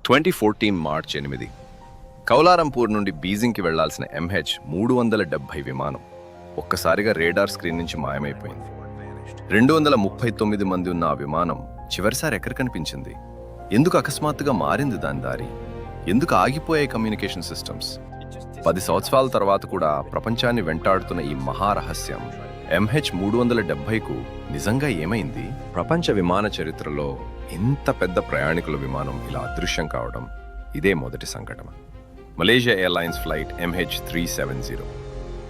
2014 మార్చి 8 Kuala Lumpur నుండి బీజింగ్కి వెళ్లాల్సిన MH370 విమానం ఒక్కసారిగా రేడార్ స్క్రీన్ నుంచి మాయమైపోయింది. 239 మంది ఉన్న ఆ విమానం చివరిసారి ఎక్కడ కనిపించింది? ఎందుకు అకస్మాత్తుగా మారింది దాని దారి? ఎందుకు ఆగిపోయాయి కమ్యూనికేషన్ సిస్టమ్స్? 10 సంవత్సరాల తర్వాత కూడా ప్రపంచాన్ని వెంటాడుతున్న ఈ మహారహస్యం MH370కు నిజంగా ఏమైంది? ప్రపంచ విమాన చరిత్రలో ఇంత పెద్ద ప్రయాణికుల విమానం ఇలా అదృశ్యం కావడం ఇదే మొదటి సంఘటన. Malaysia airlines flight MH370,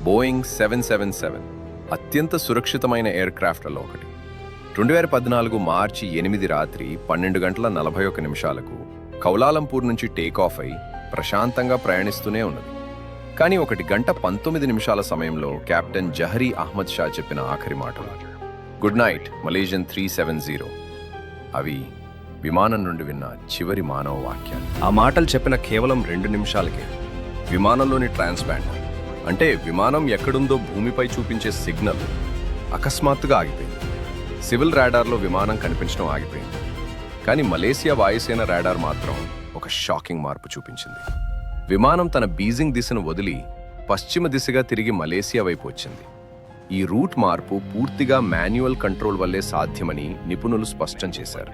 Boeing 777 అత్యంత సురక్షితమైన ఎయిర్ క్రాఫ్ట్లలో ఒకటి. 2014 మార్చి 8 రాత్రి 12 గంటల 41 నిమిషాలకు కౌలాలంపూర్ నుంచి టేకాఫ్ అయి ప్రశాంతంగా ప్రయాణిస్తూనే ఉన్నది. కానీ 1 గంట 19 నిమిషాల సమయంలో కెప్టెన్ జహరీ అహ్మద్ షా చెప్పిన ఆఖరి మాటలు, గుడ్ నైట్ మలేషియన్ 370. అవి విమానం నుండి విన్న చివరి మానవ వాక్యాలు. ఆ మాటలు చెప్పిన కేవలం 2 నిమిషాలకే విమానంలోని ట్రాన్స్పాండర్, అంటే విమానం ఎక్కడుందో భూమిపై చూపించే సిగ్నల్ అకస్మాత్తుగా ఆగిపోయింది. సివిల్ రాడార్లో విమానం కనిపించడం ఆగిపోయింది. కానీ మలేసియా వాయుసేన రాడార్ మాత్రం ఒక షాకింగ్ మార్పు చూపించింది. విమానం తన బీజింగ్ దిశను వదిలి పశ్చిమ దిశగా తిరిగి మలేసియా వైపు వచ్చింది. ఈ రూట్ మార్పు పూర్తిగా మాన్యువల్ కంట్రోల్ వల్లే సాధ్యమని నిపుణులు స్పష్టం చేశారు.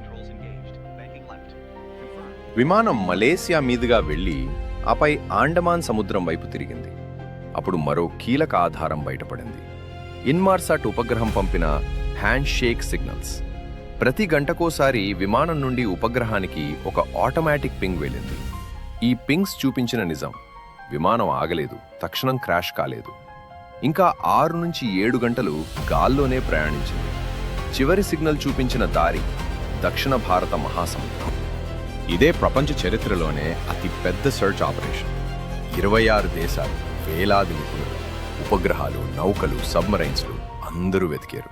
విమానం మలేసియా మీదుగా వెళ్లి ఆపై ఆండమాన్ సముద్రం వైపు తిరిగింది. అప్పుడు మరో కీలక ఆధారం బయటపడింది. ఇన్మార్సాట్ ఉపగ్రహం పంపిన హ్యాండ్ షేక్ సిగ్నల్స్. ప్రతి గంటకోసారి విమానం నుండి ఉపగ్రహానికి ఒక ఆటోమేటిక్ పింగ్ వెళ్ళింది. ఈ పింగ్స్ చూపించిన నిజం, విమానం ఆగలేదు, తక్షణం క్రాష్ కాలేదు. ఇంకా 6 నుంచి 7 గంటలు గాల్లోనే ప్రయాణించింది. చివరి సిగ్నల్ చూపించిన దారి దక్షిణ భారత మహాసముద్రం. ఇదే ప్రపంచ చరిత్రలోనే అతి పెద్ద సెర్చ్ ఆపరేషన్. 26 దేశాలు, వేలాది నిపుణులు, ఉపగ్రహాలు, నౌకలు, సబ్మరైన్స్లు అందరూ వెతికారు.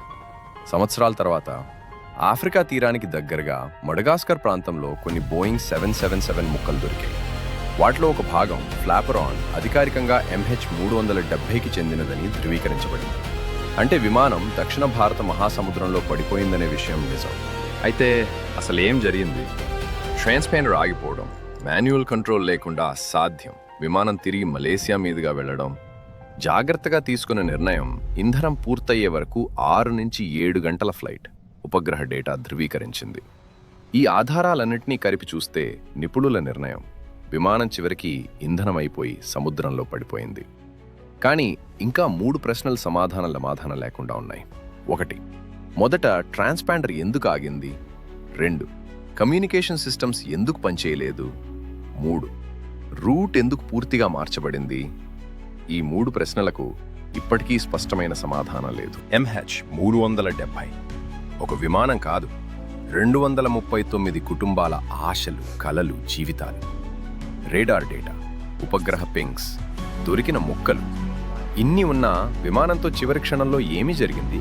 సంవత్సరాల తర్వాత ఆఫ్రికా తీరానికి దగ్గరగా మడగాస్కర్ ప్రాంతంలో కొన్ని బోయింగ్ 777 ముక్కలు దొరికాయి. వాటిలో ఒక భాగం ఫ్లాపరాన్ అధికారికంగా MH370కి చెందినదని ధృవీకరించబడింది. అంటే విమానం దక్షిణ భారత మహాసముద్రంలో పడిపోయిందనే విషయం నిజం. అయితే అసలు ఏం జరిగింది? ట్రాన్స్పాండర్ ఆగిపోవడం, మాన్యువల్ కంట్రోల్ లేకుండా అసాధ్యం. విమానం తిరిగి మలేసియా మీదుగా వెళ్లడం, జాగ్రత్తగా తీసుకున్న నిర్ణయం ఇంధనం పూర్తయ్యే వరకు 6 నుంచి 7 గంటల ఫ్లైట్, ఉపగ్రహ డేటా ధృవీకరించింది. ఈ ఆధారాలన్నింటినీ కలిపి చూస్తే నిపుణుల నిర్ణయం, విమానం చివరికి ఇంధనమైపోయి సముద్రంలో పడిపోయింది. కానీ ఇంకా 3 ప్రశ్నలు సమాధానం లేకుండా ఉన్నాయి. 1. మొదట ట్రాన్స్పాండర్ ఎందుకు ఆగింది? 2. కమ్యూనికేషన్ సిస్టమ్స్ ఎందుకు పనిచేయలేదు? 3. రూట్ ఎందుకు పూర్తిగా మార్చబడింది? ఈ 3 ప్రశ్నలకు ఇప్పటికీ స్పష్టమైన సమాధానం లేదు. MH370 ఒక విమానం కాదు, 239 కుటుంబాల ఆశలు, కలలు, జీవితాలు. రేడార్ డేటా, ఉపగ్రహ పింగ్స్, దొరికిన ముక్కలు, ఇన్ని ఉన్నా విమానంతో చివరి క్షణంలో ఏమి జరిగింది?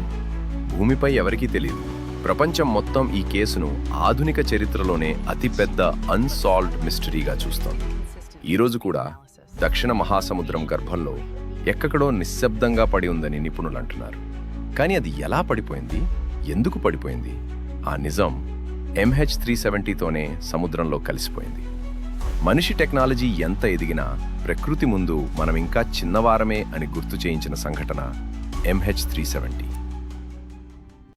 భూమిపై ఎవరికీ తెలియదు. ప్రపంచం మొత్తం ఈ కేసును ఆధునిక చరిత్రలోనే అతిపెద్ద అన్సాల్వ్డ్ మిస్టరీగా చూస్తోంది. ఈరోజు కూడా దక్షిణ మహాసముద్రం గర్భంలో ఎక్కడో నిశ్శబ్దంగా పడి ఉందని నిపుణులు అంటున్నారు. కానీ అది ఎలా పడిపోయింది? ఎందుకు పడిపోయింది? ఆ నిజం MH370తోనే సముద్రంలో కలిసిపోయింది. మనిషి టెక్నాలజీ ఎంత ఎదిగినా ప్రకృతి ముందు మనం ఇంకా చిన్నవారమే అని గుర్తు చేయించిన సంఘటన MH370.